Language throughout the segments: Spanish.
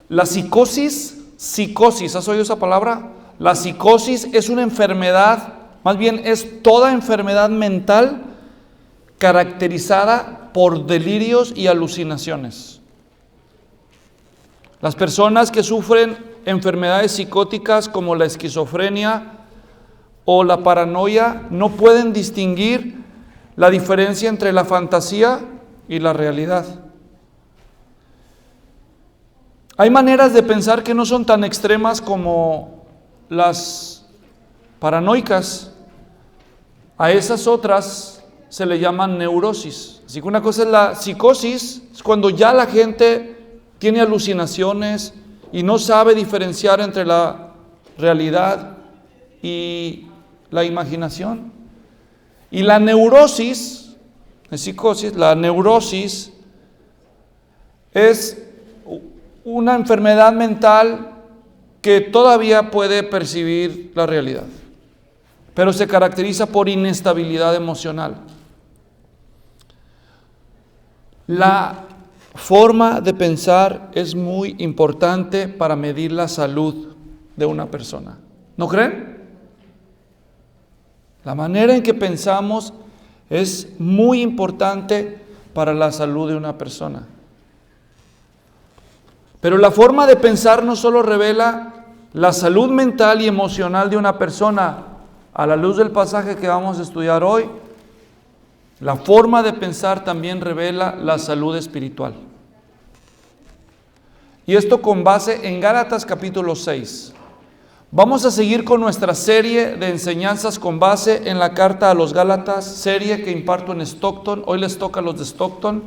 La psicosis, ¿has oído esa palabra? La psicosis es una enfermedad, más bien es toda enfermedad mental caracterizada por delirios y alucinaciones. Las personas que sufren enfermedades psicóticas como la esquizofrenia o la paranoia no pueden distinguir la diferencia entre la fantasía y la realidad. Hay maneras de pensar que no son tan extremas como las paranoicas. A esas otras se le llaman neurosis. Así que una cosa es la psicosis, es cuando ya la gente tiene alucinaciones y no sabe diferenciar entre la realidad y la imaginación. Y la neurosis, la neurosis es una enfermedad mental que todavía puede percibir la realidad, pero se caracteriza por inestabilidad emocional. La forma de pensar es muy importante para medir la salud de una persona. ¿No creen? La manera en que pensamos es muy importante para la salud de una persona. Pero la forma de pensar no solo revela la salud mental y emocional de una persona. A la luz del pasaje que vamos a estudiar hoy, la forma de pensar también revela la salud espiritual. Y esto con base en Gálatas capítulo 6. Vamos a seguir con nuestra serie de enseñanzas con base en la carta a los Gálatas, serie que imparto en Stockton. Hoy les toca a los de Stockton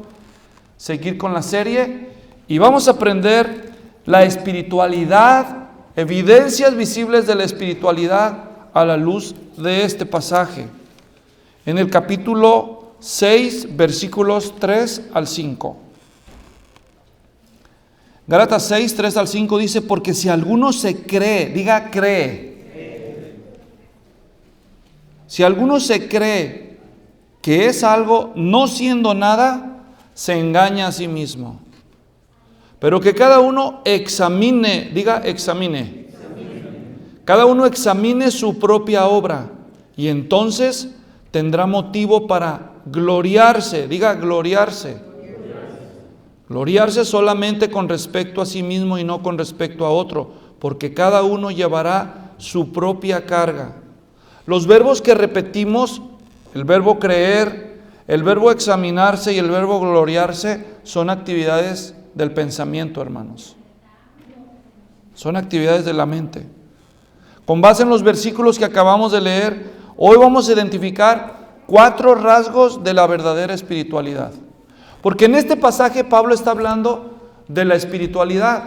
seguir con la serie y vamos a aprender la espiritualidad, evidencias visibles de la espiritualidad a la luz de este pasaje. En el capítulo 6, versículos 3 al 5. Gálatas 6, 3 al 5 dice, porque si alguno se cree, diga cree. Si alguno se cree que es algo no siendo nada, se engaña a sí mismo. Pero que cada uno examine, diga examine. Cada uno examine su propia obra y entonces tendrá motivo para gloriarse, diga gloriarse. Gloriarse solamente con respecto a sí mismo y no con respecto a otro, porque cada uno llevará su propia carga. Los verbos que repetimos, el verbo creer, el verbo examinarse y el verbo gloriarse, son actividades del pensamiento, hermanos. Son actividades de la mente. Con base en los versículos que acabamos de leer, hoy vamos a identificar 4 rasgos de la verdadera espiritualidad. Porque en este pasaje Pablo está hablando de la espiritualidad.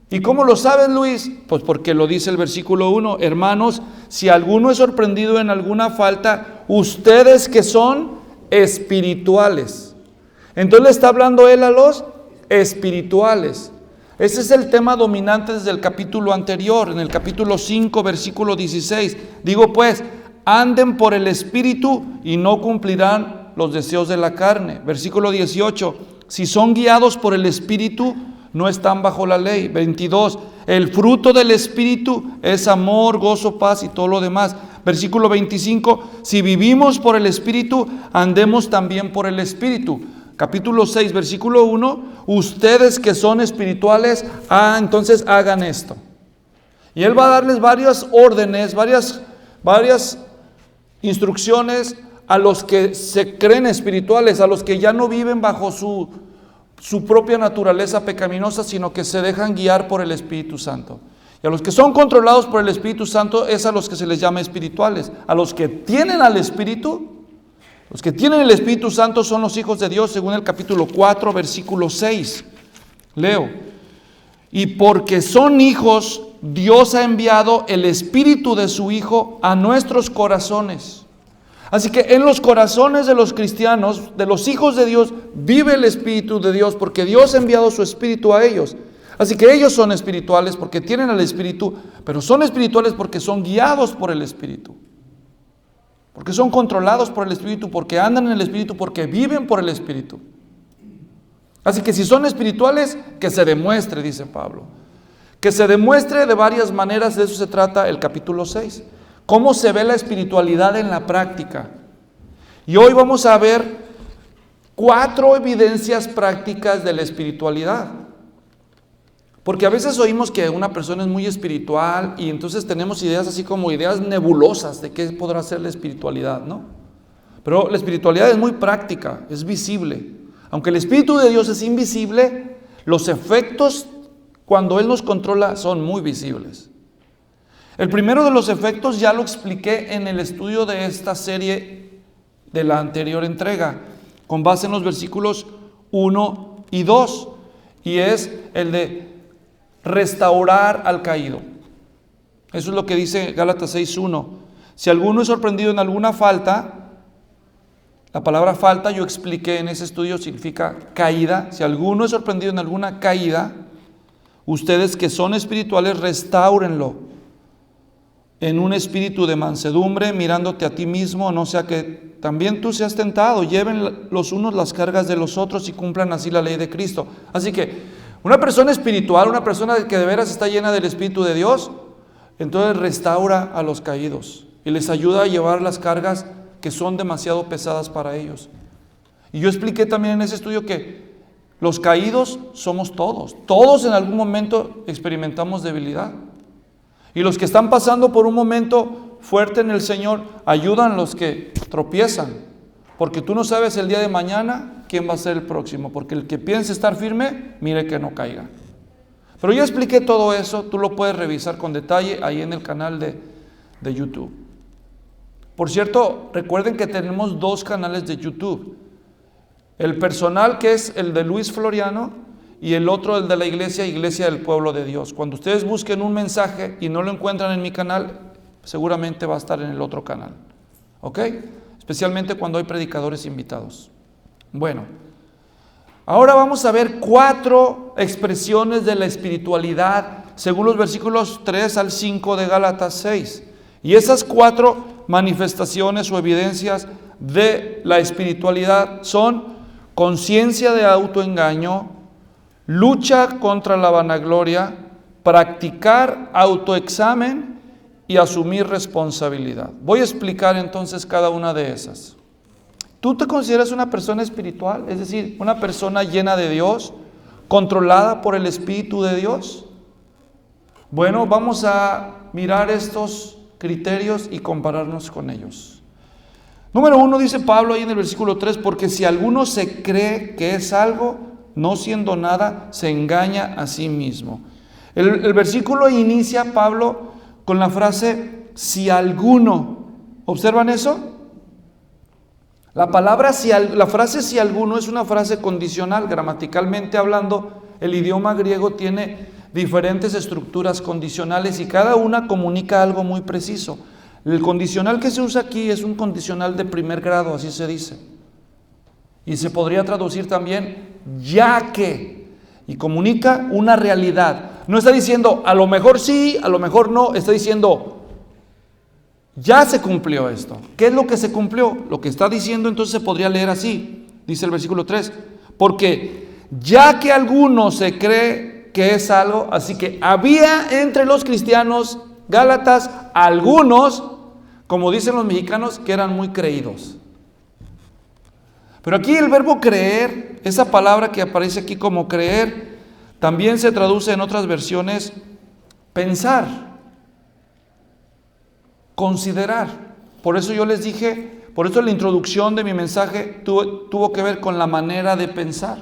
¿Y cómo lo sabes, Luis? Pues porque lo dice el versículo 1. Hermanos, si alguno es sorprendido en alguna falta, ustedes que son espirituales. Entonces le está hablando él a los espirituales. Ese es el tema dominante desde el capítulo anterior, en el capítulo 5, versículo 16. Digo pues, anden por el Espíritu y no cumplirán los deseos de la carne. Versículo 18, si son guiados por el Espíritu, no están bajo la ley. 22, el fruto del Espíritu es amor, gozo, paz y todo lo demás. Versículo 25, si vivimos por el Espíritu, andemos también por el Espíritu. Capítulo 6, versículo 1, ustedes que son espirituales, entonces hagan esto. Y él va a darles varias órdenes, varias instrucciones a los que se creen espirituales, a los que ya no viven bajo su propia naturaleza pecaminosa, sino que se dejan guiar por el Espíritu Santo. Y a los que son controlados por el Espíritu Santo es a los que se les llama espirituales. A los que tienen al Espíritu, los que tienen el Espíritu Santo son los hijos de Dios, según el capítulo 4, versículo 6. Leo. Y porque son hijos, Dios ha enviado el Espíritu de su Hijo a nuestros corazones. Así que en los corazones de los cristianos, de los hijos de Dios, vive el Espíritu de Dios, porque Dios ha enviado su Espíritu a ellos. Así que ellos son espirituales porque tienen al Espíritu, pero son espirituales porque son guiados por el Espíritu. Porque son controlados por el Espíritu, porque andan en el Espíritu, porque viven por el Espíritu. Así que si son espirituales, que se demuestre, dice Pablo. Que se demuestre de varias maneras, de eso se trata el capítulo 6. Cómo se ve la espiritualidad en la práctica. Y hoy vamos a ver 4 evidencias prácticas de la espiritualidad. Porque a veces oímos que una persona es muy espiritual y entonces tenemos ideas así como ideas nebulosas de qué podrá ser la espiritualidad, ¿no? Pero la espiritualidad es muy práctica, es visible. Aunque el Espíritu de Dios es invisible, los efectos cuando Él nos controla son muy visibles. El primero de los efectos ya lo expliqué en el estudio de esta serie de la anterior entrega, con base en los versículos 1 y 2, y es el de restaurar al caído. Eso es lo que dice Gálatas 6:1. Si alguno es sorprendido en alguna falta, la palabra falta yo expliqué en ese estudio significa caída. Si alguno es sorprendido en alguna caída, ustedes que son espirituales, restáurenlo en un espíritu de mansedumbre, mirándote a ti mismo, no sea que también tú seas tentado. Lleven los unos las cargas de los otros y cumplan así la ley de Cristo. Así que una persona espiritual, una persona que de veras está llena del Espíritu de Dios, entonces restaura a los caídos y les ayuda a llevar las cargas que son demasiado pesadas para ellos. Y yo expliqué también en ese estudio que los caídos somos todos. Todos en algún momento experimentamos debilidad. Y los que están pasando por un momento fuerte en el Señor, ayudan a los que tropiezan. Porque tú no sabes el día de mañana quién va a ser el próximo. Porque el que piense estar firme, mire que no caiga. Pero ya expliqué todo eso, tú lo puedes revisar con detalle ahí en el canal de YouTube. Por cierto, recuerden que tenemos 2 canales de YouTube. El personal, que es el de Luis Floriano, y el otro, el de la iglesia del pueblo de Dios. Cuando ustedes busquen un mensaje y no lo encuentran en mi canal, seguramente va a estar en el otro canal. ¿Ok? Especialmente cuando hay predicadores invitados. Bueno, ahora vamos a ver 4 expresiones de la espiritualidad según los versículos 3 al 5 de Gálatas 6. Y esas 4 manifestaciones o evidencias de la espiritualidad son conciencia de autoengaño, lucha contra la vanagloria, practicar autoexamen y asumir responsabilidad. Voy a explicar entonces cada una de esas. ¿Tú te consideras una persona espiritual? Es decir, una persona llena de Dios, controlada por el Espíritu de Dios. Bueno, vamos a mirar estos criterios y compararnos con ellos. Número 1, dice Pablo ahí en el versículo 3, porque si alguno se cree que es algo, no siendo nada, se engaña a sí mismo. El versículo inicia Pablo con la frase, si alguno. ¿Observan eso? La frase si alguno es una frase condicional. Gramaticalmente hablando, el idioma griego tiene diferentes estructuras condicionales y cada una comunica algo muy preciso. El condicional que se usa aquí es un condicional de primer grado, así se dice. Y se podría traducir también ya que, y comunica una realidad. No está diciendo a lo mejor sí, a lo mejor no, está diciendo ya se cumplió esto. ¿Qué es lo que se cumplió? Lo que está diciendo entonces se podría leer así, dice el versículo 3, porque ya que alguno se cree que es algo, así que había entre los cristianos gálatas algunos, como dicen los mexicanos, que eran muy creídos. Pero aquí el verbo creer, esa palabra que aparece aquí como creer, también se traduce en otras versiones pensar, considerar. Por eso yo les dije, por eso la introducción de mi mensaje tuvo que ver con la manera de pensar.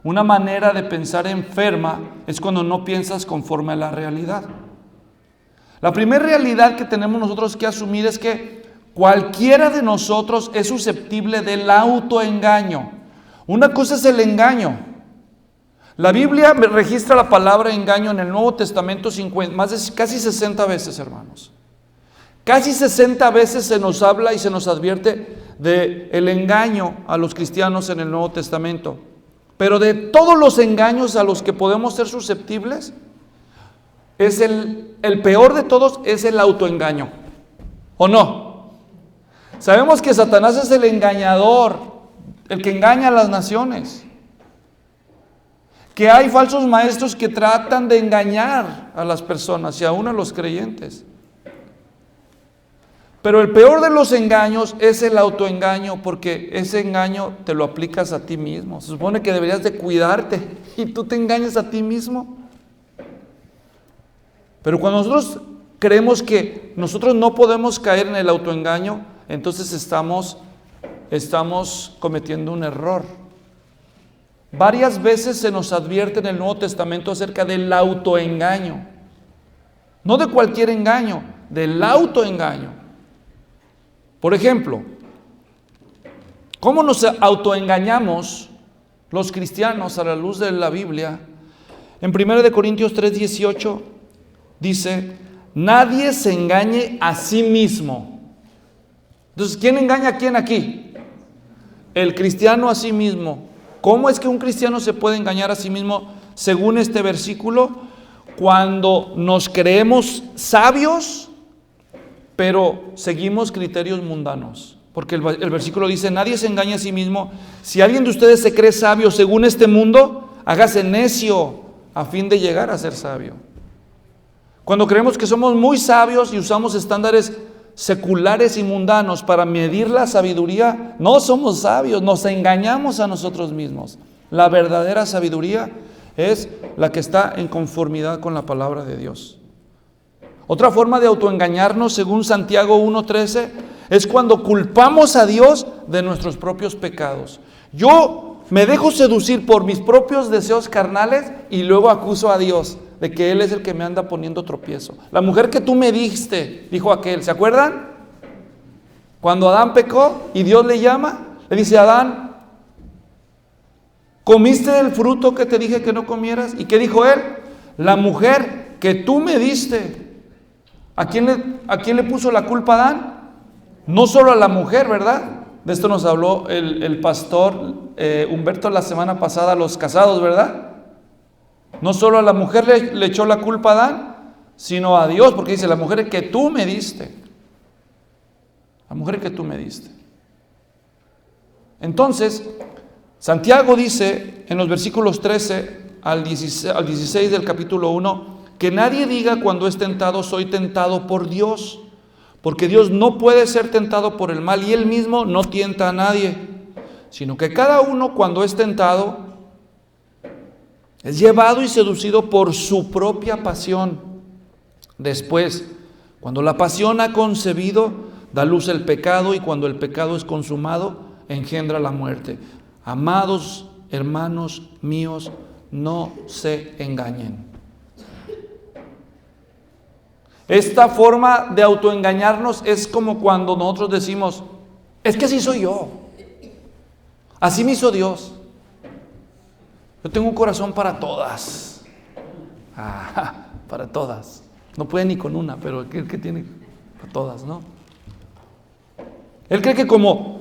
Una manera de pensar enferma es cuando no piensas conforme a la realidad. La primera realidad que tenemos nosotros que asumir es que cualquiera de nosotros es susceptible del autoengaño. Una cosa es el engaño. La Biblia registra la palabra engaño en el Nuevo Testamento casi 60 veces, hermanos. Casi 60 veces se nos habla y se nos advierte del engaño a los cristianos en el Nuevo Testamento. Pero de todos los engaños a los que podemos ser susceptibles, es el peor de todos es el autoengaño. ¿O no? Sabemos que Satanás es el engañador, el que engaña a las naciones. que hay falsos maestros que tratan de engañar a las personas y aún a los creyentes. Pero el peor de los engaños es el autoengaño, porque ese engaño te lo aplicas a ti mismo. Se supone que deberías de cuidarte y tú te engañas a ti mismo. Pero cuando nosotros creemos que nosotros no podemos caer en el autoengaño, entonces estamos cometiendo un error. Varias veces se nos advierte en el Nuevo Testamento acerca del autoengaño. No de cualquier engaño, del autoengaño. Por ejemplo, ¿cómo nos autoengañamos los cristianos a la luz de la Biblia? En 1 Corintios 3:18 dice: nadie se engañe a sí mismo. Entonces, ¿quién engaña a quién aquí? El cristiano a sí mismo. ¿Cómo es que un cristiano se puede engañar a sí mismo según este versículo? Cuando nos creemos sabios, pero seguimos criterios mundanos. Porque el versículo dice: nadie se engaña a sí mismo. Si alguien de ustedes se cree sabio según este mundo, hágase necio a fin de llegar a ser sabio. Cuando creemos que somos muy sabios y usamos estándares seculares y mundanos para medir la sabiduría, no somos sabios, nos engañamos a nosotros mismos. La verdadera sabiduría es la que está en conformidad con la palabra de Dios. Otra forma de autoengañarnos, según Santiago 1:13, es cuando culpamos a Dios de nuestros propios pecados. Yo me dejo seducir por mis propios deseos carnales y luego acuso a Dios de que Él es el que me anda poniendo tropiezo. La mujer que tú me diste, dijo aquel, ¿se acuerdan? Cuando Adán pecó y Dios le llama, le dice: Adán, ¿comiste del fruto que te dije que no comieras? ¿Y qué dijo él? La mujer que tú me diste. ¿A quién le puso la culpa a Adán? No solo a la mujer, ¿verdad? De esto nos habló el pastor Humberto la semana pasada, a los casados, ¿verdad? No solo a la mujer le echó la culpa a Adán, sino a Dios, porque dice: la mujer que tú me diste. La mujer que tú me diste. Entonces, Santiago dice en los versículos 13 al 16 del capítulo 1, que nadie diga cuando es tentado: soy tentado por Dios, porque Dios no puede ser tentado por el mal y Él mismo no tienta a nadie, sino que cada uno, cuando es tentado, es llevado y seducido por su propia pasión. Después, cuando la pasión ha concebido, da luz el pecado, y cuando el pecado es consumado, engendra la muerte. Amados hermanos míos, no se engañen. Esta forma de autoengañarnos es como cuando nosotros decimos: es que así soy yo, así me hizo Dios. Yo tengo un corazón para todas. Para todas. No puede ni con una, pero el que tiene para todas, ¿no? Él cree que como,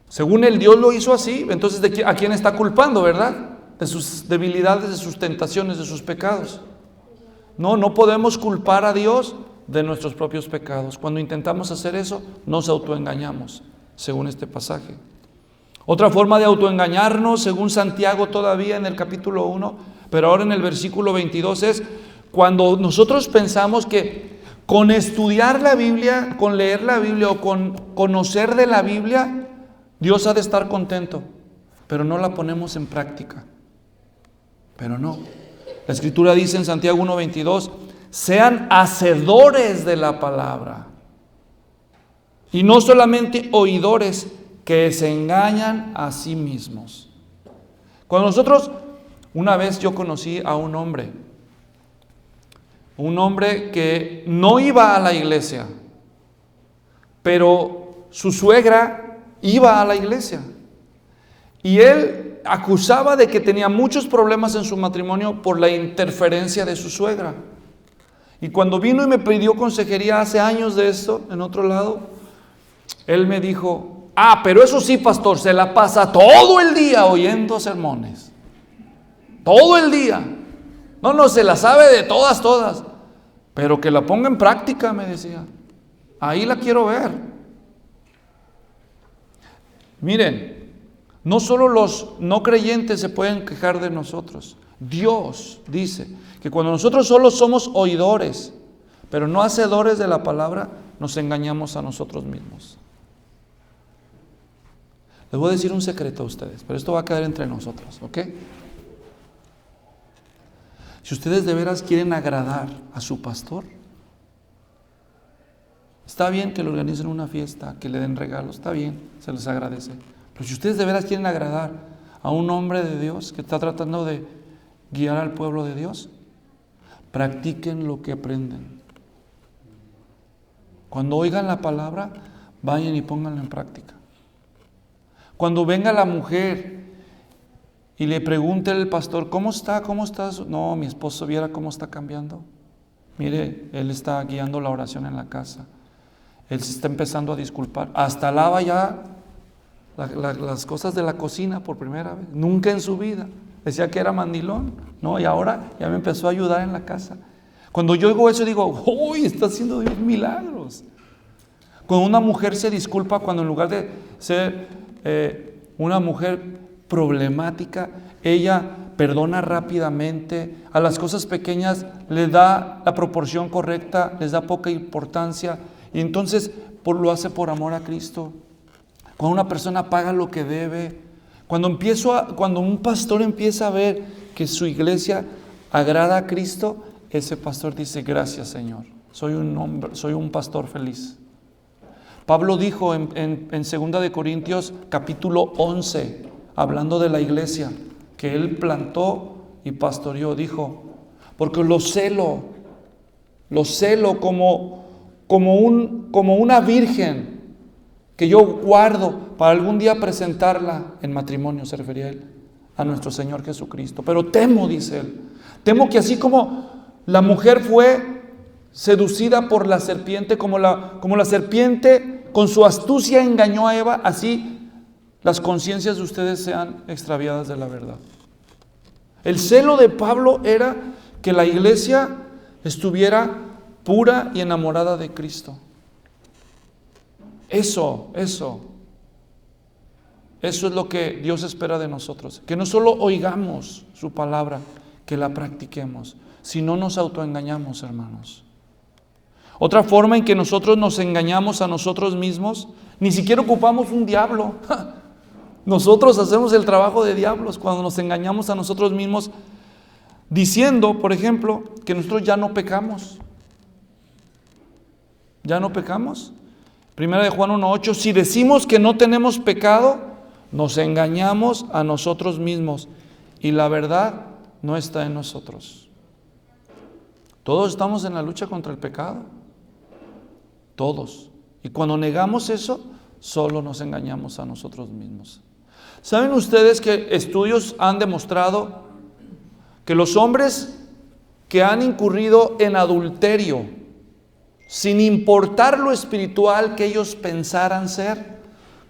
según él, Dios lo hizo así, entonces ¿a quién está culpando, verdad? De sus debilidades, de sus tentaciones, de sus pecados. No podemos culpar a Dios de nuestros propios pecados. Cuando intentamos hacer eso, nos autoengañamos, según este pasaje. Otra forma de autoengañarnos, según Santiago todavía en el capítulo 1, pero ahora en el versículo 22, es cuando nosotros pensamos que con estudiar la Biblia, con leer la Biblia o con conocer de la Biblia, Dios ha de estar contento, pero no la ponemos en práctica. Pero no. La Escritura dice en Santiago 1:22, sean hacedores de la palabra y no solamente oidores, que se engañan a sí mismos. Cuando nosotros, una vez yo conocí a un hombre que no iba a la iglesia, pero su suegra iba a la iglesia, y él acusaba de que tenía muchos problemas en su matrimonio por la interferencia de su suegra. Y cuando vino y me pidió consejería hace años de esto, en otro lado, él me dijo: pero eso sí, pastor, se la pasa todo el día oyendo sermones. Todo el día. No, se la sabe de todas. Pero que la ponga en práctica, me decía. Ahí la quiero ver. Miren, No solo los no creyentes se pueden quejar de nosotros. Dios dice que cuando nosotros solo somos oidores, pero no hacedores de la palabra, nos engañamos a nosotros mismos. Les voy a decir un secreto a ustedes, pero esto va a quedar entre nosotros, ¿ok? Si ustedes de veras quieren agradar a su pastor, está bien que le organicen una fiesta, que le den regalos, está bien, se les agradece. Pero si ustedes de veras quieren agradar a un hombre de Dios que está tratando de guiar al pueblo de Dios, practiquen lo que aprenden. Cuando oigan la palabra, vayan y pónganla en práctica. Cuando venga la mujer y le pregunte al pastor, ¿cómo está? ¿Cómo estás? No, mi esposo viera cómo está cambiando. Mire, él está guiando la oración en la casa. Él se está empezando a disculpar. Hasta lava ya las cosas de la cocina por primera vez. Nunca en su vida. Decía que era mandilón. No, y ahora ya me empezó a ayudar en la casa. Cuando yo oigo eso digo, ¡uy! Está haciendo Dios milagros. Cuando una mujer se disculpa, cuando en lugar de ser una mujer problemática, ella perdona rápidamente, a las cosas pequeñas le da la proporción correcta, les da poca importancia, y entonces lo hace por amor a Cristo. Cuando una persona paga lo que debe, cuando un pastor empieza a ver que su iglesia agrada a Cristo, ese pastor dice, gracias Señor, soy un pastor feliz. Pablo dijo en 2 de Corintios capítulo 11, hablando de la iglesia, que él plantó y pastoreó, dijo, porque lo celo como una virgen que yo guardo para algún día presentarla en matrimonio, se refería él, a nuestro Señor Jesucristo. Pero temo, dice él, temo que así como la mujer fue seducida por la serpiente, como la serpiente con su astucia engañó a Eva, así las conciencias de ustedes sean extraviadas de la verdad. El celo de Pablo era que la iglesia estuviera pura y enamorada de Cristo. Eso es lo que Dios espera de nosotros. Que no solo oigamos su palabra, que la practiquemos. Si no nos autoengañamos, hermanos. Otra forma en que nosotros nos engañamos a nosotros mismos, ni siquiera ocupamos un diablo. Nosotros hacemos el trabajo de diablos cuando nos engañamos a nosotros mismos, diciendo, por ejemplo, que nosotros ya no pecamos. ¿Ya no pecamos? Primera de Juan 1:8, si decimos que no tenemos pecado, nos engañamos a nosotros mismos y la verdad no está en nosotros. Todos estamos en la lucha contra el pecado. Todos. Y cuando negamos eso, solo nos engañamos a nosotros mismos. ¿Saben ustedes que estudios han demostrado que los hombres que han incurrido en adulterio, sin importar lo espiritual que ellos pensaran ser,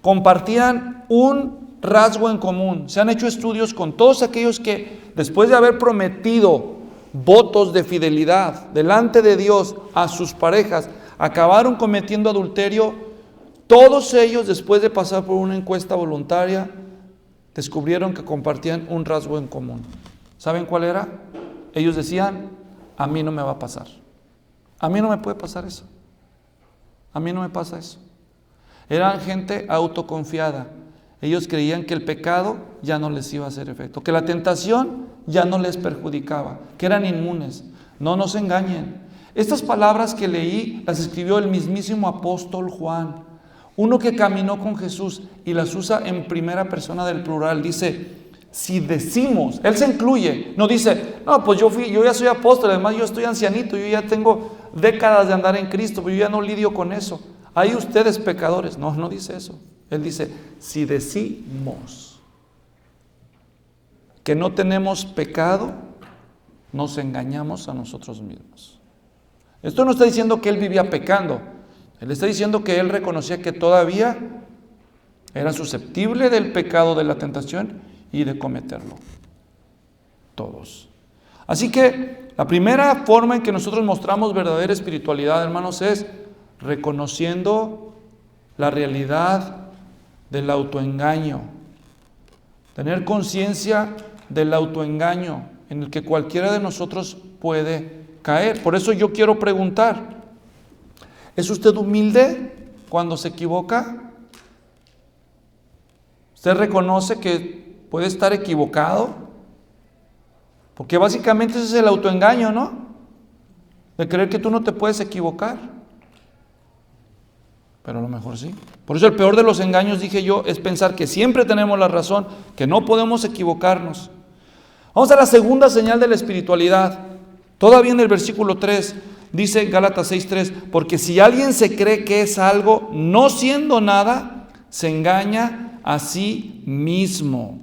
compartían un rasgo en común? Se han hecho estudios con todos aquellos que, después de haber prometido votos de fidelidad delante de Dios a sus parejas, acabaron cometiendo adulterio. Todos ellos, después de pasar por una encuesta voluntaria, descubrieron que compartían un rasgo en común. ¿Saben cuál era? Ellos decían, a mí no me va a pasar. A mí no me puede pasar eso. A mí no me pasa eso. Eran gente autoconfiada. Ellos creían que el pecado ya no les iba a hacer efecto, que la tentación ya no les perjudicaba, que eran inmunes. No nos engañen. Estas palabras que leí las escribió el mismísimo apóstol Juan, uno que caminó con Jesús, y las usa en primera persona del plural. Dice, si decimos, él se incluye, no dice, no, pues yo ya soy apóstol, además yo estoy ancianito, yo ya tengo décadas de andar en Cristo, pero yo ya no lidio con eso. Hay ustedes pecadores. No dice eso. Él dice, si decimos que no tenemos pecado, nos engañamos a nosotros mismos. Esto no está diciendo que él vivía pecando. Él está diciendo que él reconocía que todavía era susceptible del pecado, de la tentación y de cometerlo. Todos. Así que la primera forma en que nosotros mostramos verdadera espiritualidad, hermanos, es reconociendo la realidad del autoengaño. Tener conciencia del autoengaño en el que cualquiera de nosotros puede caer. Por eso yo quiero preguntar, ¿es usted humilde cuando se equivoca? ¿Usted reconoce que puede estar equivocado? Porque básicamente ese es el autoengaño, ¿no? De creer que tú no te puedes equivocar. Pero a lo mejor sí. Por eso el peor de los engaños, dije yo, es pensar que siempre tenemos la razón, que no podemos equivocarnos. Vamos a la segunda señal de la espiritualidad. Todavía en el versículo 3, dice Gálatas 6:3, porque si alguien se cree que es algo, no siendo nada, se engaña a sí mismo.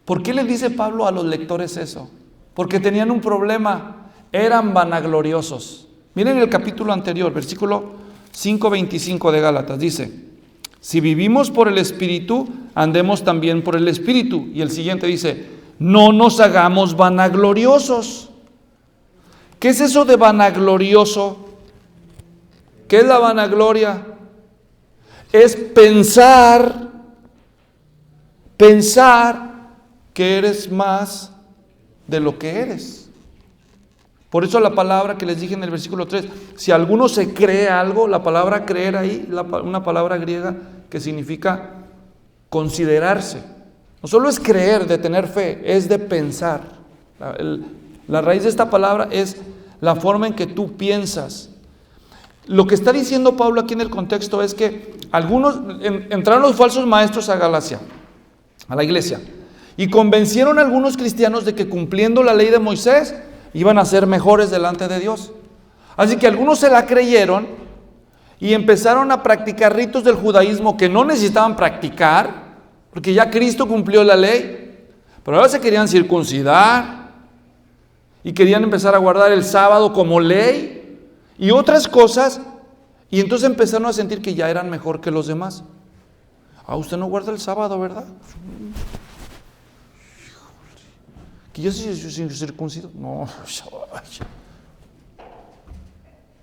¿Por qué le dice Pablo a los lectores eso? Porque tenían un problema, eran vanagloriosos. Miren el capítulo anterior, versículo 5:25 de Gálatas, dice, si vivimos por el Espíritu, andemos también por el Espíritu. Y el siguiente dice, no nos hagamos vanagloriosos. ¿Qué es eso de vanaglorioso? ¿Qué es la vanagloria? Es pensar que eres más de lo que eres. Por eso la palabra que les dije en el versículo 3, si alguno se cree algo, la palabra creer ahí, una palabra griega que significa considerarse. No solo es creer, de tener fe, es de pensar. La raíz de esta palabra es la forma en que tú piensas. Lo que está diciendo Pablo aquí en el contexto es que entraron los falsos maestros a Galacia, a la iglesia, y convencieron a algunos cristianos de que cumpliendo la ley de Moisés iban a ser mejores delante de Dios. Así que algunos se la creyeron y empezaron a practicar ritos del judaísmo que no necesitaban practicar, porque ya Cristo cumplió la ley, pero ahora se querían circuncidar y querían empezar a guardar el sábado como ley y otras cosas, y entonces empezaron a sentir que ya eran mejor que los demás. Usted no guarda el sábado, ¿verdad? Que yo soy circuncido. No.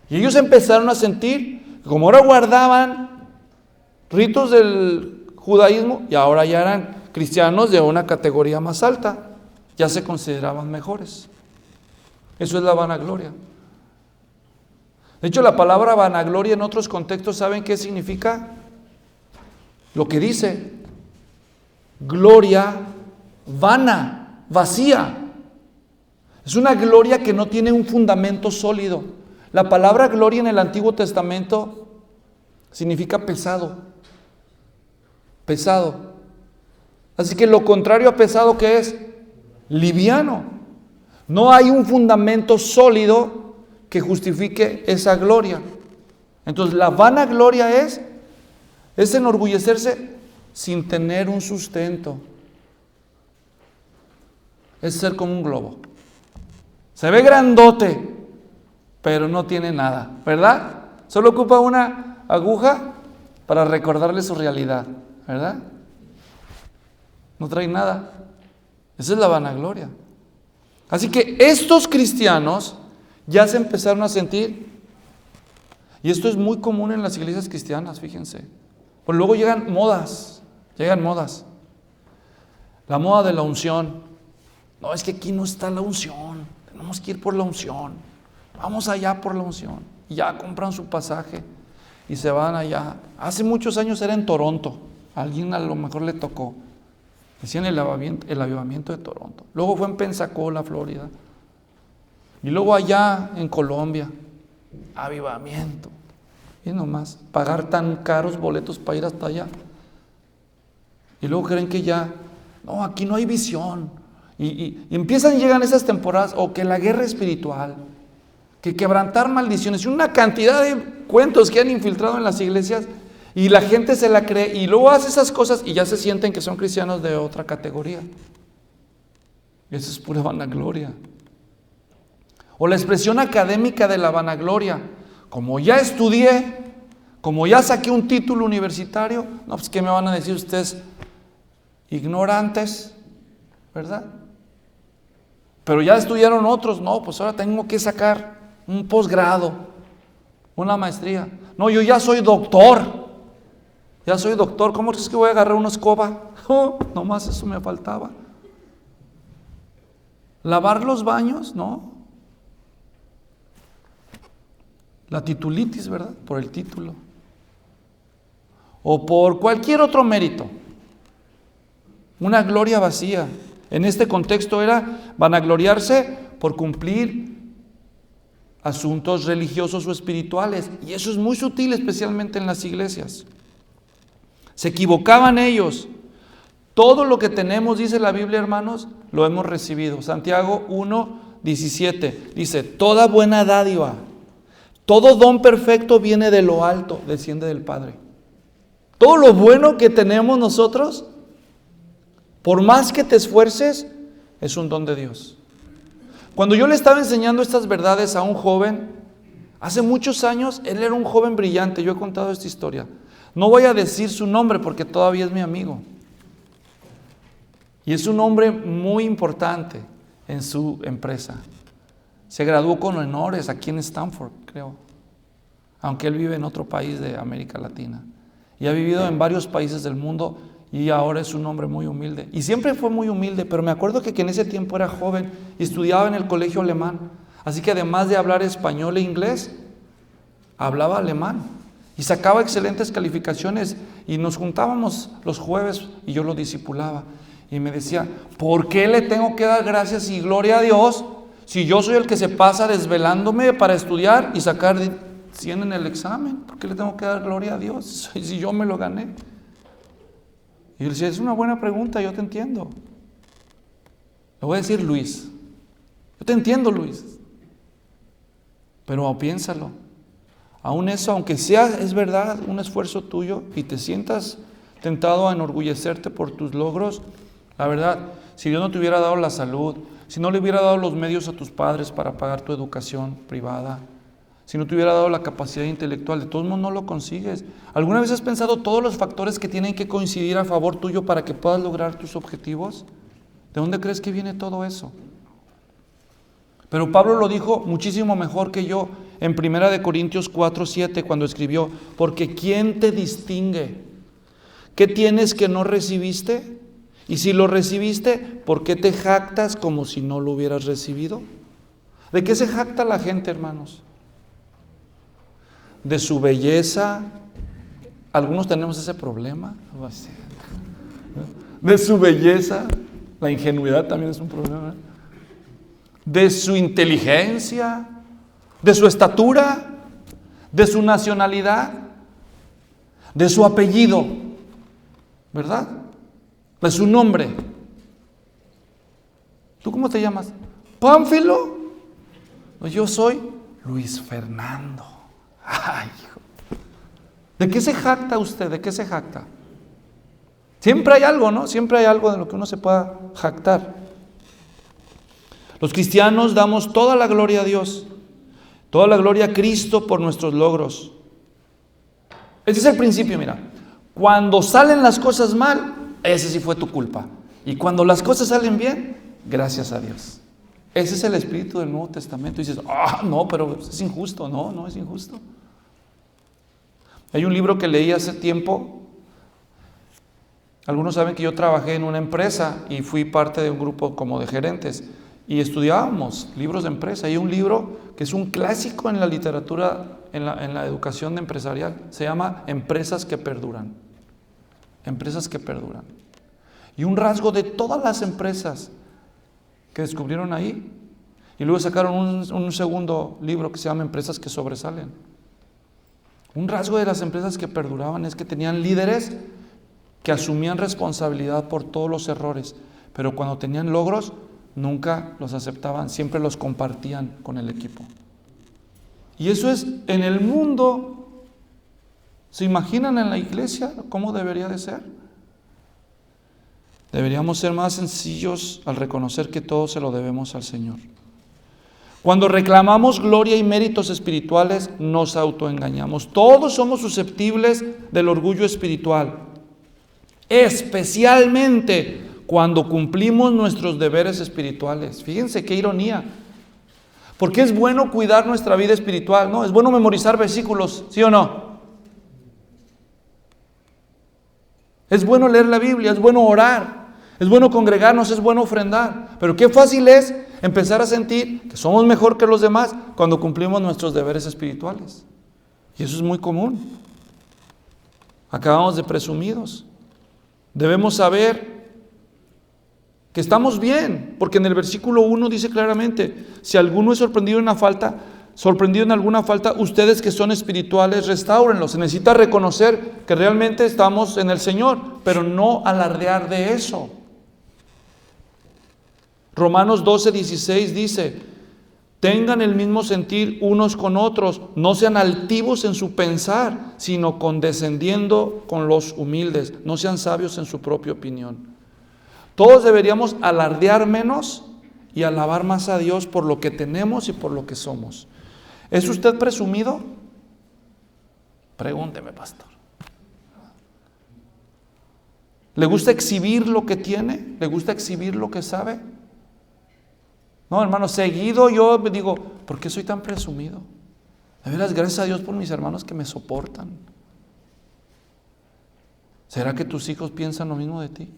Y ellos empezaron a sentir, como ahora guardaban ritos del judaísmo, y ahora ya eran cristianos de una categoría más alta, ya se consideraban mejores. Eso es la vanagloria. De hecho, la palabra vanagloria en otros contextos, ¿saben qué significa? Lo que dice, gloria vana. Vacía. Es una gloria que no tiene un fundamento sólido. La palabra gloria en el Antiguo Testamento significa pesado. Pesado. Así que lo contrario a pesado, ¿qué es? Liviano. No hay un fundamento sólido que justifique esa gloria. Entonces la vanagloria es enorgullecerse sin tener un sustento. Es ser como un globo. Se ve grandote, pero no tiene nada, ¿verdad? Solo ocupa una aguja para recordarle su realidad, ¿verdad? No trae nada. Esa es la vanagloria. Así que estos cristianos ya se empezaron a sentir, y esto es muy común en las iglesias cristianas, fíjense. Pues luego llegan modas. La moda de la unción. No, es que aquí no está la unción, tenemos que ir por la unción, vamos allá por la unción. Y ya compran su pasaje y se van allá. Hace muchos años era en Toronto, a alguien a lo mejor le tocó, decían el avivamiento de Toronto. Luego fue en Pensacola, Florida, y luego allá en Colombia, avivamiento. Y nomás, pagar tan caros boletos para ir hasta allá. Y luego creen que ya, no, aquí no hay visión. Y llegan esas temporadas, o que la guerra espiritual, que quebrantar maldiciones, y una cantidad de cuentos que han infiltrado en las iglesias, y la gente se la cree, y luego hace esas cosas, y ya se sienten que son cristianos de otra categoría. Eso es pura vanagloria. O la expresión académica de la vanagloria, como ya estudié, como ya saqué un título universitario, no, pues ¿qué me van a decir ustedes? Ignorantes, ¿verdad? Pero ya estudiaron otros, no, pues ahora tengo que sacar un posgrado, una maestría. No, yo ya soy doctor. Ya soy doctor, ¿cómo es que voy a agarrar una escoba? Oh, nomás eso me faltaba. ¿Lavar los baños? No. La titulitis, ¿verdad? Por el título. O por cualquier otro mérito. Una gloria vacía. En este contexto era vanagloriarse por cumplir asuntos religiosos o espirituales. Y eso es muy sutil, especialmente en las iglesias. Se equivocaban ellos. Todo lo que tenemos, dice la Biblia, hermanos, lo hemos recibido. Santiago 1:17 dice: toda buena dádiva, todo don perfecto viene de lo alto, desciende del Padre. Todo lo bueno que tenemos nosotros, por más que te esfuerces, es un don de Dios. Cuando yo le estaba enseñando estas verdades a un joven, hace muchos años, él era un joven brillante. Yo he contado esta historia. No voy a decir su nombre porque todavía es mi amigo. Y es un hombre muy importante en su empresa. Se graduó con honores aquí en Stanford, creo. Aunque él vive en otro país de América Latina. Y ha vivido en varios países del mundo y ahora es un hombre muy humilde. Y siempre fue muy humilde, pero me acuerdo que en ese tiempo era joven y estudiaba en el colegio alemán. Así que además de hablar español e inglés, hablaba alemán. Y sacaba excelentes calificaciones y nos juntábamos los jueves y yo lo discipulaba. Y me decía, ¿por qué le tengo que dar gracias y gloria a Dios si yo soy el que se pasa desvelándome para estudiar y sacar 100 en el examen? ¿Por qué le tengo que dar gloria a Dios si yo me lo gané? Y yo le decía, es una buena pregunta, yo te entiendo. Le voy a decir Luis. Yo te entiendo, Luis. Pero piénsalo. Aún eso, aunque sea, es verdad, un esfuerzo tuyo y te sientas tentado a enorgullecerte por tus logros, la verdad, si Dios no te hubiera dado la salud, si no le hubiera dado los medios a tus padres para pagar tu educación privada, si no te hubiera dado la capacidad intelectual, de todos modos no lo consigues. ¿Alguna vez has pensado todos los factores que tienen que coincidir a favor tuyo para que puedas lograr tus objetivos? ¿De dónde crees que viene todo eso? Pero Pablo lo dijo muchísimo mejor que yo en 1 Corintios 4:7 cuando escribió, porque ¿quién te distingue? ¿Qué tienes que no recibiste? Y si lo recibiste, ¿por qué te jactas como si no lo hubieras recibido? ¿De qué se jacta la gente, hermanos? De su belleza. Algunos tenemos ese problema. De su belleza. La ingenuidad también es un problema. De su inteligencia, de su estatura, de su nacionalidad, de su apellido, ¿verdad? De su nombre. ¿Tú cómo te llamas? ¿Pánfilo? Yo soy Luis Fernando. Ay, hijo. ¿De qué se jacta usted? ¿De qué se jacta? Siempre hay algo, ¿no? Siempre hay algo de lo que uno se pueda jactar. Los cristianos damos toda la gloria a Dios, toda la gloria a Cristo por nuestros logros. Ese es el principio, mira. Cuando salen las cosas mal, ese sí fue tu culpa. Y cuando las cosas salen bien, gracias a Dios. Ese es el espíritu del Nuevo Testamento. Y dices, no, pero es injusto. No, no es injusto. Hay un libro que leí hace tiempo. Algunos saben que yo trabajé en una empresa y fui parte de un grupo como de gerentes. Y estudiábamos libros de empresa. Hay un libro que es un clásico en la literatura, en la educación empresarial. Se llama Empresas que perduran. Empresas que perduran. Y un rasgo de todas las empresas que descubrieron ahí. Y luego sacaron un segundo libro que se llama Empresas que sobresalen. Un rasgo de las empresas que perduraban es que tenían líderes que asumían responsabilidad por todos los errores. Pero cuando tenían logros, nunca los aceptaban, siempre los compartían con el equipo. Y eso es en el mundo. ¿Se imaginan en la iglesia cómo debería de ser? Deberíamos ser más sencillos al reconocer que todo se lo debemos al Señor. Cuando reclamamos gloria y méritos espirituales, nos autoengañamos. Todos somos susceptibles del orgullo espiritual, especialmente cuando cumplimos nuestros deberes espirituales. Fíjense qué ironía. Porque es bueno cuidar nuestra vida espiritual, ¿no? Es bueno memorizar versículos, ¿sí o no? Es bueno leer la Biblia, es bueno orar, es bueno congregarnos, es bueno ofrendar. Pero qué fácil es empezar a sentir que somos mejor que los demás cuando cumplimos nuestros deberes espirituales. Y eso es muy común. Acabamos de presumidos. Debemos saber que estamos bien, porque en el versículo 1 dice claramente: si alguno es sorprendido en alguna falta, ustedes que son espirituales, restáurenlo. Se necesita reconocer que realmente estamos en el Señor, pero no alardear de eso. Romanos 12:16 dice: tengan el mismo sentir unos con otros, no sean altivos en su pensar, sino condescendiendo con los humildes, no sean sabios en su propia opinión. Todos deberíamos alardear menos y alabar más a Dios por lo que tenemos y por lo que somos. ¿Es usted presumido? Pregúnteme, pastor. ¿Le gusta exhibir lo que tiene? ¿Le gusta exhibir lo que sabe? No, hermano, seguido yo me digo, ¿por qué soy tan presumido? De veras, gracias a Dios por mis hermanos que me soportan. ¿Será que tus hijos piensan lo mismo de ti?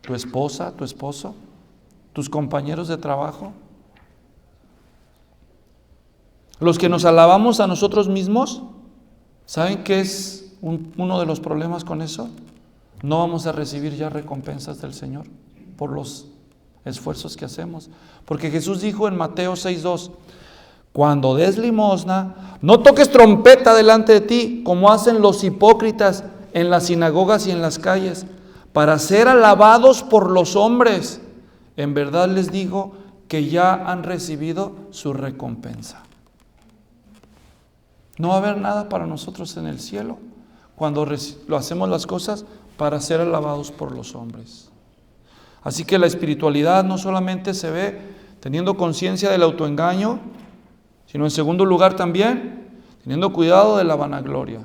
¿Tu esposa, tu esposo? ¿Tus compañeros de trabajo? Los que nos alabamos a nosotros mismos, ¿saben qué es uno de los problemas con eso? No vamos a recibir ya recompensas del Señor por los esfuerzos que hacemos. Porque Jesús dijo en Mateo 6:2: cuando des limosna, no toques trompeta delante de ti, como hacen los hipócritas en las sinagogas y en las calles, para ser alabados por los hombres. En verdad les digo que ya han recibido su recompensa. No va a haber nada para nosotros en el cielo cuando lo hacemos las cosas para ser alabados por los hombres. Así que la espiritualidad no solamente se ve teniendo conciencia del autoengaño, sino en segundo lugar también teniendo cuidado de la vanagloria.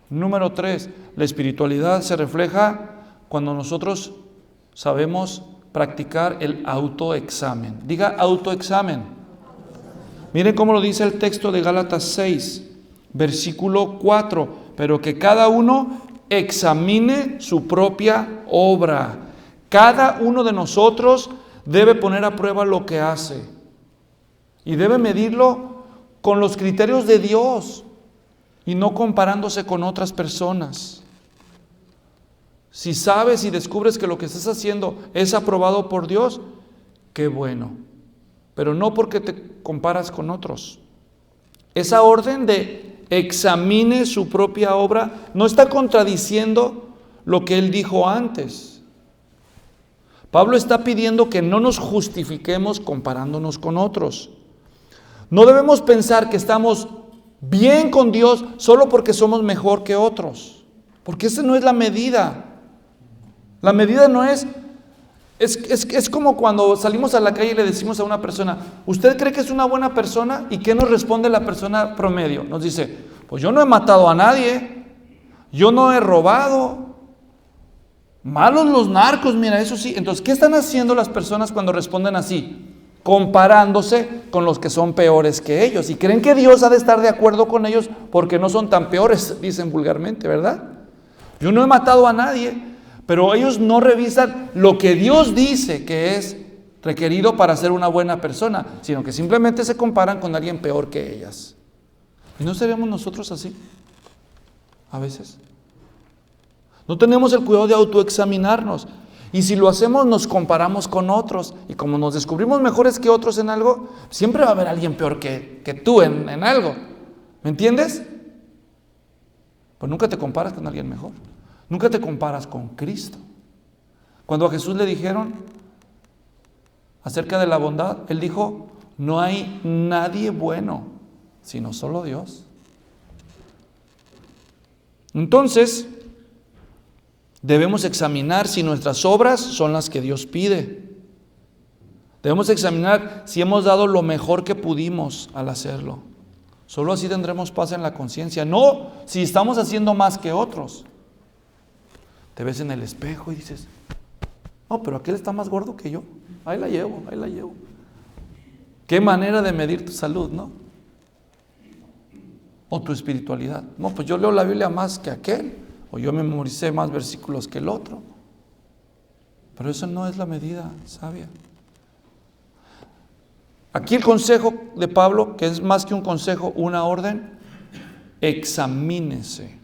Número 3, la espiritualidad se refleja cuando nosotros sabemos practicar el autoexamen. Diga autoexamen. Miren cómo lo dice el texto de Gálatas 6, versículo 4. Pero que cada uno examine su propia obra. Cada uno de nosotros debe poner a prueba lo que hace y debe medirlo con los criterios de Dios y no comparándose con otras personas. Si sabes y descubres que lo que estás haciendo es aprobado por Dios, qué bueno, pero no porque te comparas con otros. Esa orden de examine su propia obra no está contradiciendo lo que él dijo antes. Pablo está pidiendo que no nos justifiquemos comparándonos con otros. No debemos pensar que estamos bien con Dios solo porque somos mejor que otros, porque esa no es la medida. La medida no es como cuando salimos a la calle y le decimos a una persona: ¿usted cree que es una buena persona? ¿Y qué nos responde la persona promedio? Nos dice: pues yo no he matado a nadie, yo no he robado. Malos los narcos, mira, eso sí. Entonces, ¿qué están haciendo las personas cuando responden así? Comparándose con los que son peores que ellos. Y creen que Dios ha de estar de acuerdo con ellos porque no son tan peores, dicen vulgarmente, ¿verdad? Yo no he matado a nadie, pero ellos no revisan lo que Dios dice que es requerido para ser una buena persona, sino que simplemente se comparan con alguien peor que ellas. ¿Y no seríamos nosotros así? A veces. No tenemos el cuidado de autoexaminarnos. Y si lo hacemos, nos comparamos con otros. Y como nos descubrimos mejores que otros en algo, siempre va a haber alguien peor que tú en algo. ¿Me entiendes? Pues nunca te comparas con alguien mejor. Nunca te comparas con Cristo. Cuando a Jesús le dijeron acerca de la bondad, Él dijo: no hay nadie bueno, sino solo Dios. Entonces, debemos examinar si nuestras obras son las que Dios pide. Debemos examinar si hemos dado lo mejor que pudimos al hacerlo. Solo así tendremos paz en la conciencia. No si estamos haciendo más que otros. Te ves en el espejo y dices: no, pero aquel está más gordo que yo. Ahí la llevo. Qué manera de medir tu salud, ¿no? O tu espiritualidad. No, pues yo leo la Biblia más que aquel. o yo memoricé más versículos que el otro. Pero eso no es la medida sabia. Aquí el consejo de Pablo, que es más que un consejo, una orden: examínese.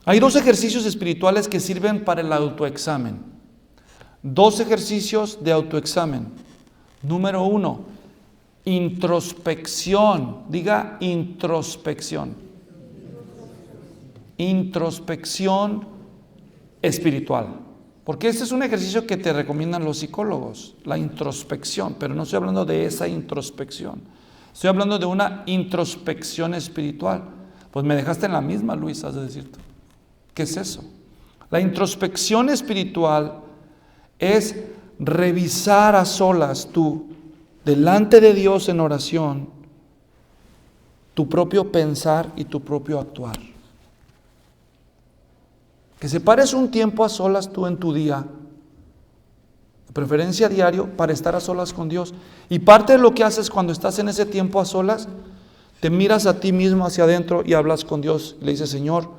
Hay 2 ejercicios espirituales que sirven para el autoexamen. 2 ejercicios de autoexamen. Número 1, introspección. Diga introspección. Introspección espiritual. Porque este es un ejercicio que te recomiendan los psicólogos, la introspección, pero no estoy hablando de esa introspección. Estoy hablando de una introspección espiritual. Pues me dejaste en la misma, Luis, has de decir tú. ¿Qué es eso? La introspección espiritual es revisar a solas tú, delante de Dios en oración, tu propio pensar y tu propio actuar. Que separes un tiempo a solas tú en tu día, de preferencia diario, para estar a solas con Dios. Y parte de lo que haces cuando estás en ese tiempo a solas, te miras a ti mismo hacia adentro y hablas con Dios. Le dices: Señor,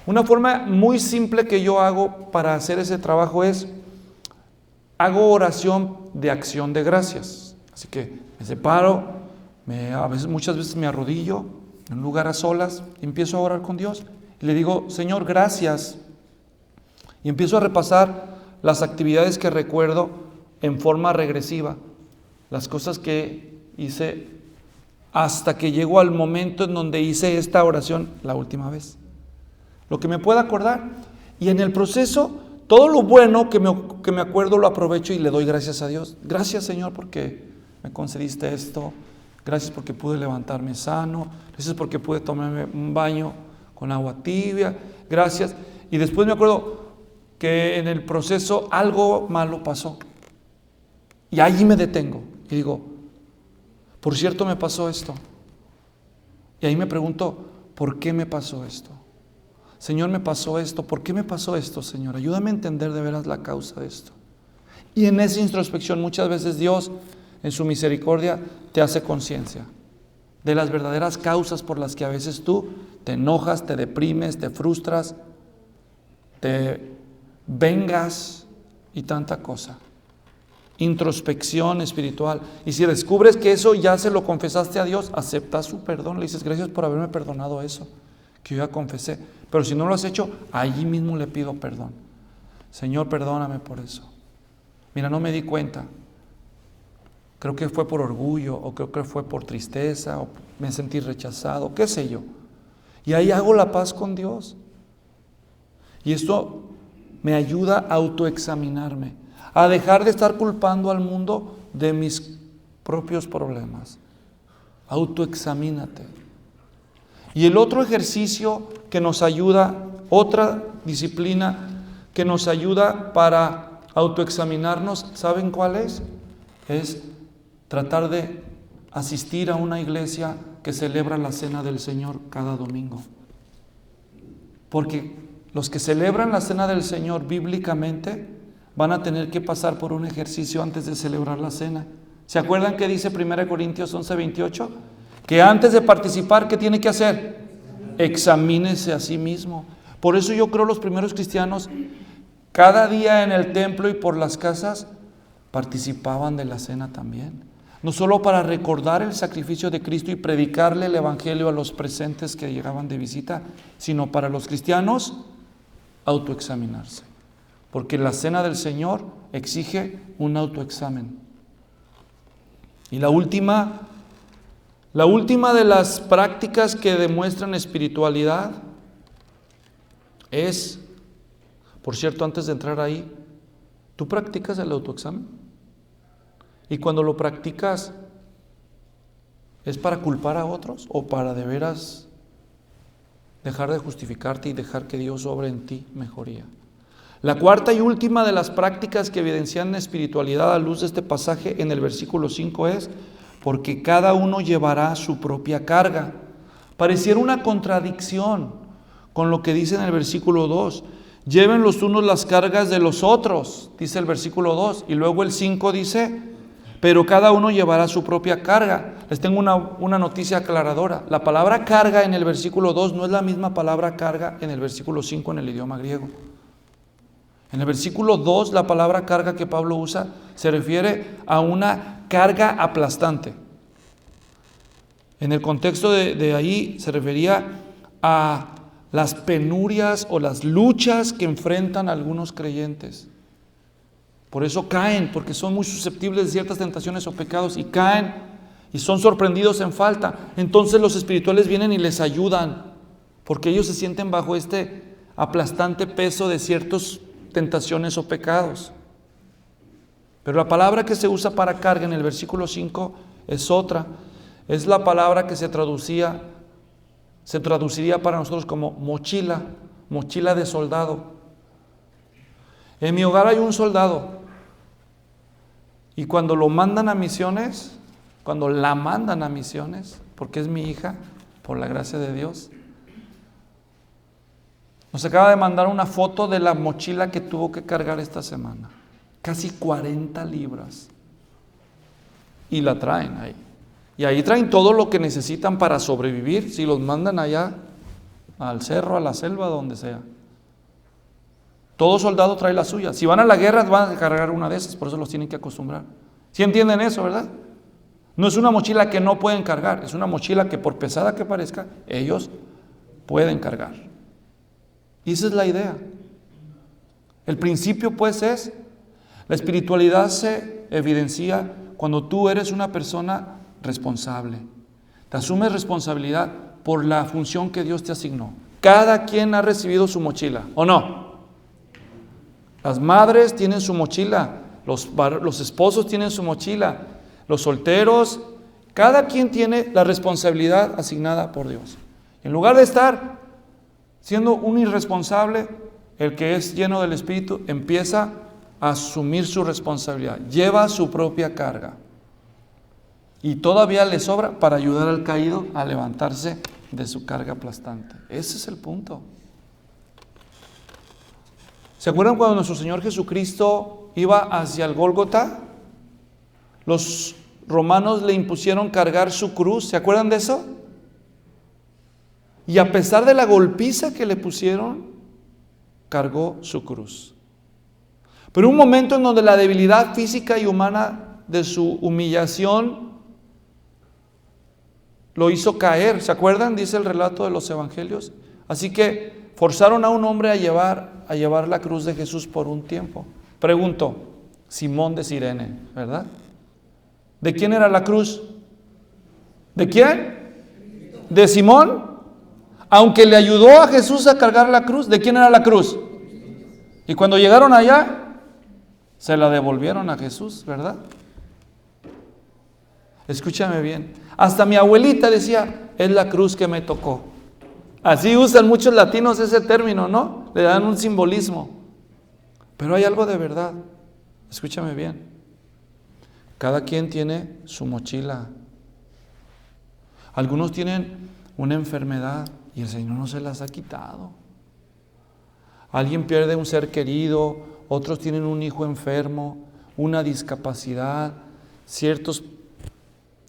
una forma muy simple que yo hago para hacer ese trabajo es, hago oración de acción de gracias. Así que me separo, muchas veces me arrodillo en un lugar a solas y empiezo a orar con Dios. Y le digo: Señor, gracias. Y empiezo a repasar las actividades que recuerdo en forma regresiva, las cosas que hice hasta que llego al momento en donde hice esta oración la última vez. Lo que me pueda acordar. Y en el proceso, todo lo bueno que me acuerdo lo aprovecho y le doy gracias a Dios. Gracias, Señor, porque me concediste esto. Gracias porque pude levantarme sano. Gracias porque pude tomarme un baño con agua tibia. Gracias. Y después me acuerdo que en el proceso algo malo pasó. Y allí me detengo y digo: por cierto, me pasó esto. Y ahí me pregunto: ¿por qué me pasó esto? Señor, me pasó esto. ¿Por qué me pasó esto, Señor? Ayúdame a entender de veras la causa de esto. Y en esa introspección muchas veces Dios, en su misericordia, te hace conciencia de las verdaderas causas por las que a veces tú te enojas, te deprimes, te frustras, te vengas y tanta cosa. Introspección espiritual. Y si descubres que eso ya se lo confesaste a Dios, acepta su perdón. Le dices: gracias por haberme perdonado eso que yo ya confesé. Pero si no lo has hecho, allí mismo le pido perdón. Señor, perdóname por eso. Mira, no me di cuenta. Creo que fue por orgullo, o creo que fue por tristeza, o me sentí rechazado, qué sé yo. Y ahí hago la paz con Dios. Y esto me ayuda a autoexaminarme, a dejar de estar culpando al mundo de mis propios problemas. Autoexamínate. Y el otro ejercicio que nos ayuda, otra disciplina que nos ayuda para autoexaminarnos, ¿saben cuál es? Es tratar de asistir a una iglesia que celebra la Cena del Señor cada domingo. Porque los que celebran la Cena del Señor bíblicamente van a tener que pasar por un ejercicio antes de celebrar la cena. ¿Se acuerdan que dice 1 Corintios 11:28? Que antes de participar, ¿qué tiene que hacer? Examínese a sí mismo. Por eso yo creo los primeros cristianos, cada día en el templo y por las casas, participaban de la cena también. No solo para recordar el sacrificio de Cristo y predicarle el evangelio a los presentes que llegaban de visita, sino para los cristianos autoexaminarse. Porque la cena del Señor exige un autoexamen. Y la última de las prácticas que demuestran espiritualidad es, por cierto, antes de entrar ahí, ¿tú practicas el autoexamen? Y cuando lo practicas, ¿es para culpar a otros o para de veras dejar de justificarte y dejar que Dios obre en ti mejoría? La cuarta y última de las prácticas que evidencian espiritualidad a luz de este pasaje en el versículo 5 es: porque cada uno llevará su propia carga. Pareciera una contradicción con lo que dice en el versículo 2. Lleven los unos las cargas de los otros, dice el versículo 2. Y luego el 5 dice: pero cada uno llevará su propia carga. Les tengo una noticia aclaradora. La palabra carga en el versículo 2 no es la misma palabra carga en el versículo 5 en el idioma griego. En el versículo 2, la palabra carga que Pablo usa se refiere a una carga aplastante. En el contexto de ahí se refería a las penurias o las luchas que enfrentan algunos creyentes. Por eso caen, porque son muy susceptibles de ciertas tentaciones o pecados, y caen y son sorprendidos en falta. Entonces los espirituales vienen y les ayudan, porque ellos se sienten bajo este aplastante peso de ciertas tentaciones o pecados. Pero la palabra que se usa para carga en el versículo 5 es otra. Es la palabra que se traduciría para nosotros como mochila, mochila de soldado. En mi hogar hay un soldado, y cuando lo mandan a misiones, cuando la mandan a misiones, porque es mi hija, por la gracia de Dios, nos acaba de mandar una foto de la mochila que tuvo que cargar esta semana. Casi 40 libras. Y la traen ahí. Y ahí traen todo lo que necesitan para sobrevivir, si los mandan allá, al cerro, a la selva, donde sea. Todo soldado trae la suya. Si van a la guerra, van a cargar una de esas, por eso los tienen que acostumbrar. ¿Sí entienden eso, verdad? No es una mochila que no pueden cargar, es una mochila que, por pesada que parezca, ellos pueden cargar. Y esa es la idea. El principio, pues, es: la espiritualidad se evidencia cuando tú eres una persona responsable. Te asumes responsabilidad por la función que Dios te asignó. Cada quien ha recibido su mochila, ¿o no? Las madres tienen su mochila, los esposos tienen su mochila, los solteros, cada quien tiene la responsabilidad asignada por Dios. En lugar de estar siendo un irresponsable, el que es lleno del Espíritu empieza a asumir su responsabilidad, lleva su propia carga. Y todavía le sobra para ayudar al caído a levantarse de su carga aplastante. Ese es el punto. ¿Se acuerdan cuando nuestro Señor Jesucristo iba hacia el Gólgota? Los romanos le impusieron cargar su cruz. ¿Se acuerdan de eso? Y a pesar de la golpiza que le pusieron, cargó su cruz. Pero un momento en donde la debilidad física y humana de su humillación lo hizo caer. ¿Se acuerdan? Dice el relato de los evangelios. Así que forzaron a un hombre a llevar la cruz de Jesús por un tiempo. Pregunto, Simón de Cirene, ¿verdad? ¿De quién era la cruz? ¿De quién? ¿De Simón? Aunque le ayudó a Jesús a cargar la cruz, ¿de quién era la cruz? Y cuando llegaron allá, se la devolvieron a Jesús, ¿verdad? Escúchame bien. Hasta mi abuelita decía, es la cruz que me tocó. Así usan muchos latinos ese término, ¿no? Le dan un simbolismo. Pero hay algo de verdad. Escúchame bien. Cada quien tiene su mochila. Algunos tienen una enfermedad y el Señor no se las ha quitado. Alguien pierde un ser querido, otros tienen un hijo enfermo, una discapacidad,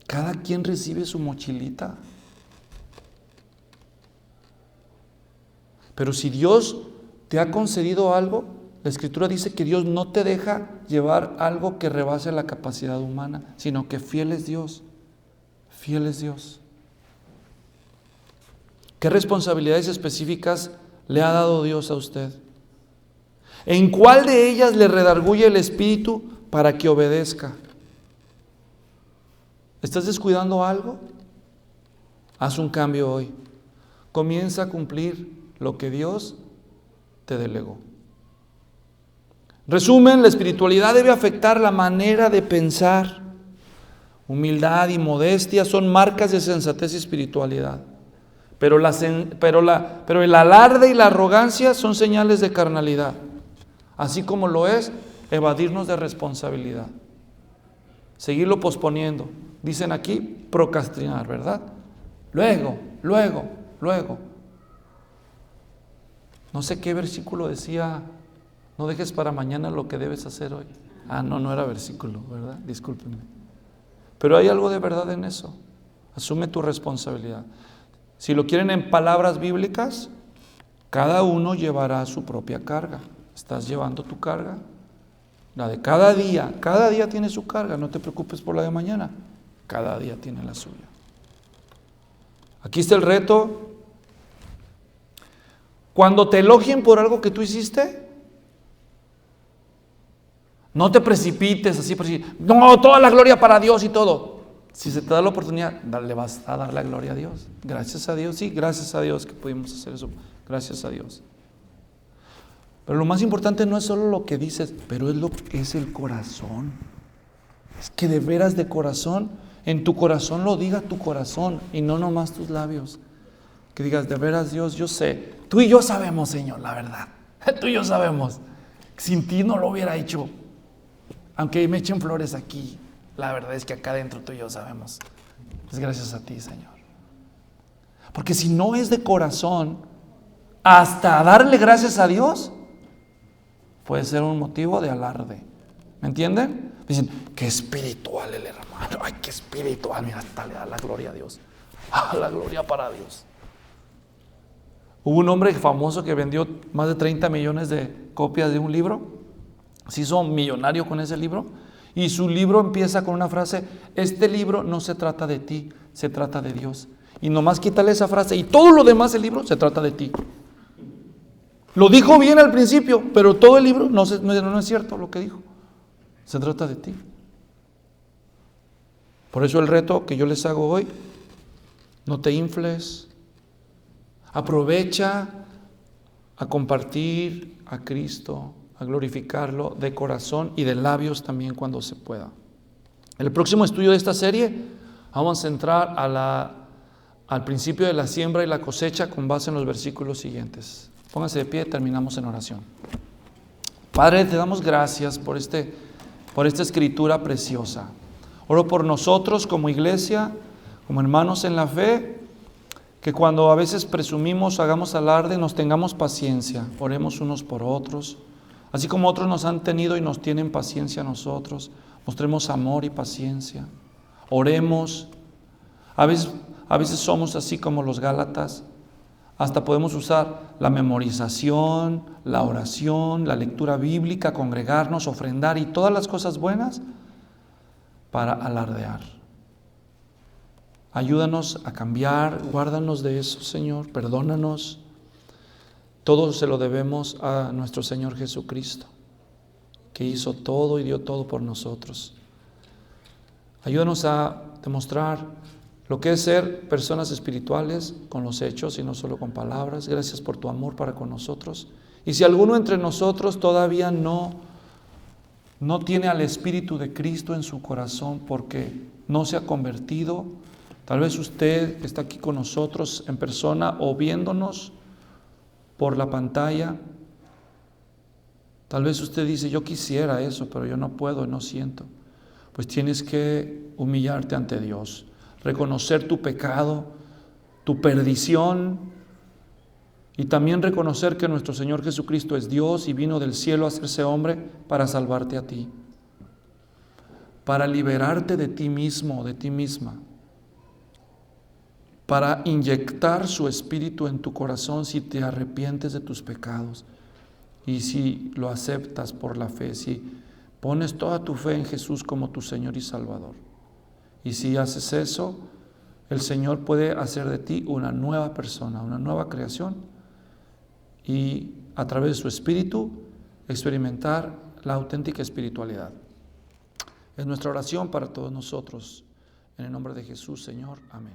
cada quien recibe su mochilita. Pero si Dios te ha concedido algo, la Escritura dice que Dios no te deja llevar algo que rebase la capacidad humana, sino que fiel es Dios, fiel es Dios. ¿Qué responsabilidades específicas le ha dado Dios a usted? ¿En cuál de ellas le redarguye el Espíritu para que obedezca? ¿Estás descuidando algo? Haz un cambio hoy. Comienza a cumplir lo que Dios te delegó. Resumen, la espiritualidad debe afectar la manera de pensar. Humildad y modestia son marcas de sensatez y espiritualidad. Pero el alarde y la arrogancia son señales de carnalidad. Así como lo es evadirnos de responsabilidad. Seguirlo posponiendo. Dicen aquí, procrastinar, ¿verdad? Luego. No sé qué versículo decía, no dejes para mañana lo que debes hacer hoy. No era versículo, ¿verdad? Discúlpenme. Pero hay algo de verdad en eso. Asume tu responsabilidad. Si lo quieren en palabras bíblicas, cada uno llevará su propia carga. ¿Estás llevando tu carga? La de cada día tiene su carga. No te preocupes por la de mañana. Cada día tiene la suya. Aquí está el reto. Cuando te elogien por algo que tú hiciste, no te precipites así por decir, no, toda la gloria para Dios y todo. Si se te da la oportunidad, le vas a dar la gloria a Dios. Gracias a Dios, sí, gracias a Dios que pudimos hacer eso. Gracias a Dios. Pero lo más importante no es solo lo que dices, pero es el corazón. Es que de veras de corazón, en tu corazón lo diga tu corazón y no nomás tus labios. Que digas, de veras Dios, yo sé, tú y yo sabemos, Señor, la verdad. Tú y yo sabemos. Sin ti no lo hubiera hecho. Aunque me echen flores aquí, la verdad es que acá adentro tú y yo sabemos. Es gracias a ti, Señor. Porque si no es de corazón, hasta darle gracias a Dios, puede ser un motivo de alarde. ¿Me entienden? Dicen, qué espiritual el hermano. Ay, qué espiritual. Mira, hasta le da la gloria a Dios. La gloria para Dios. Hubo un hombre famoso que vendió más de 30 millones de copias de un libro. Se hizo millonario con ese libro. Y su libro empieza con una frase: este libro no se trata de ti, se trata de Dios. Y nomás quítale esa frase y todo lo demás del libro se trata de ti. Lo dijo bien al principio, pero todo el libro no es cierto lo que dijo. Se trata de ti. Por eso el reto que yo les hago hoy: no te infles. Aprovecha a compartir a Cristo, a glorificarlo de corazón y de labios también cuando se pueda. En el próximo estudio de esta serie vamos a entrar al principio de la siembra y la cosecha con base en los versículos siguientes. Pónganse de pie, terminamos en oración. Padre, te damos gracias por esta escritura preciosa. Oro por nosotros como iglesia, como hermanos en la fe, que cuando a veces presumimos, hagamos alarde, nos tengamos paciencia, oremos unos por otros, así como otros nos han tenido y nos tienen paciencia a nosotros, mostremos amor y paciencia, oremos. A veces somos así como los Gálatas, hasta podemos usar la memorización, la oración, la lectura bíblica, congregarnos, ofrendar y todas las cosas buenas para alardear. Ayúdanos a cambiar, guárdanos de eso, Señor, perdónanos. Todo se lo debemos a nuestro Señor Jesucristo, que hizo todo y dio todo por nosotros. Ayúdanos a demostrar lo que es ser personas espirituales con los hechos y no solo con palabras. Gracias por tu amor para con nosotros. Y si alguno entre nosotros todavía no tiene al Espíritu de Cristo en su corazón porque no se ha convertido, tal vez usted que está aquí con nosotros en persona o viéndonos por la pantalla, tal vez usted dice, yo quisiera eso, pero yo no puedo y no siento. Pues tienes que humillarte ante Dios, reconocer tu pecado, tu perdición, y también reconocer que nuestro Señor Jesucristo es Dios y vino del cielo a hacerse hombre para salvarte a ti, para liberarte de ti mismo, de ti misma, para inyectar su espíritu en tu corazón si te arrepientes de tus pecados y si lo aceptas por la fe, si pones toda tu fe en Jesús como tu Señor y Salvador. Y si haces eso, el Señor puede hacer de ti una nueva persona, una nueva creación, y a través de su espíritu experimentar la auténtica espiritualidad. Es nuestra oración para todos nosotros. En el nombre de Jesús, Señor. Amén.